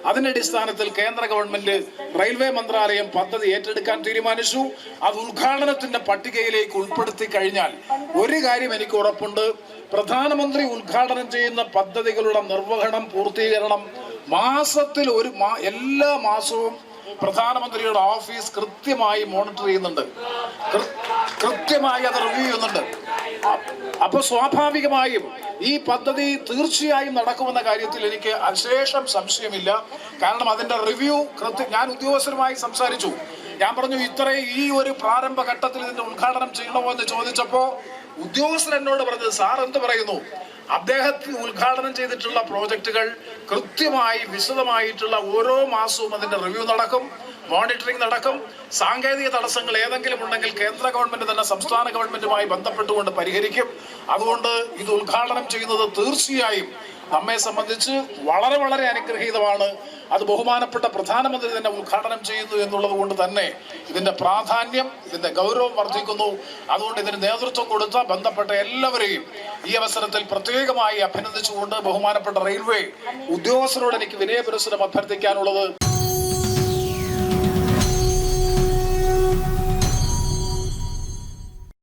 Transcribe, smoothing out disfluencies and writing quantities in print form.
അതിന്റെ അടിസ്ഥാനത്തിൽ കേന്ദ്ര ഗവൺമെന്റ് റെയിൽവേ മന്ത്രാലയം പദ്ധതി ഏറ്റെടുക്കാൻ തീരുമാനിച്ചു. അത് ഉദ്ഘാടനത്തിന്റെ പട്ടികയിലേക്ക് ഉൾപ്പെടുത്തി കഴിഞ്ഞാൽ ഒരു കാര്യം എനിക്ക് ഉറപ്പുണ്ട്, പ്രധാനമന്ത്രി ഉദ്ഘാടനം ചെയ്യുന്ന പദ്ധതികളുടെ നിർവഹണം പൂർത്തീകരണം മാസത്തിൽ എല്ലാ മാസവും പ്രധാനമന്ത്രിയുടെ ഓഫീസ് കൃത്യമായി മോണിറ്റർ ചെയ്യുന്നുണ്ട്, കൃത്യമായി അത് റിവ്യൂ ചെയ്യുന്നുണ്ട്. അപ്പൊ സ്വാഭാവികമായും ഈ പദ്ധതി തീർച്ചയായും നടക്കുമെന്ന കാര്യത്തിൽ എനിക്ക് അശേഷം സംശയമില്ല. കാരണം അതിന്റെ റിവ്യൂ ഞാൻ ഉദ്യോഗസ്ഥരുമായി സംസാരിച്ചു. ഞാൻ പറഞ്ഞു, ഈ ഒരു പ്രാരംഭ ഘട്ടത്തിൽ ഇതിന്റെ ഉദ്ഘാടനം ചെയ്യണമോ എന്ന് ചോദിച്ചപ്പോ ഉദ്യോഗസ്ഥർ എന്നോട് പറഞ്ഞത്, സാർ എന്ത് പറയുന്നു, അദ്ദേഹത്തിന് ഉദ്ഘാടനം ചെയ്തിട്ടുള്ള പ്രോജക്റ്റുകൾ കൃത്യമായി വിശദമായിട്ടുള്ള ഓരോ മാസവും അതിന്റെ റിവ്യൂ നടക്കും, മോണിറ്ററിംഗ് നടക്കും. സാങ്കേതിക തടസ്സങ്ങൾ ഏതെങ്കിലും ഉണ്ടെങ്കിൽ കേന്ദ്ര ഗവൺമെന്റ് തന്നെ സംസ്ഥാന ഗവൺമെന്റുമായി ബന്ധപ്പെട്ടുകൊണ്ട് പരിഹരിക്കും. അതുകൊണ്ട് ഇത് ഉദ്ഘാടനം ചെയ്യുന്നത് തീർച്ചയായും നമ്മെ സംബന്ധിച്ച് വളരെ വളരെ അനുഗ്രഹീതമാണ്. അത് ബഹുമാനപ്പെട്ട പ്രധാനമന്ത്രി തന്നെ ഉദ്ഘാടനം ചെയ്യുന്നു എന്നുള്ളത് കൊണ്ട് തന്നെ ഇതിന്റെ പ്രാധാന്യം, ഇതിന്റെ ഗൗരവം വർദ്ധിക്കുന്നു. അതുകൊണ്ട് ഇതിന് നേതൃത്വം കൊടുത്ത ബന്ധപ്പെട്ട എല്ലാവരെയും ഈ അവസരത്തിൽ പ്രത്യേകമായി അഭിനന്ദിച്ചുകൊണ്ട് ബഹുമാനപ്പെട്ട റെയിൽവേ ഉദ്യോഗസ്ഥരോട് എനിക്ക് വിനയപുരസ്സരം അഭ്യർത്ഥിക്കാനുള്ളത്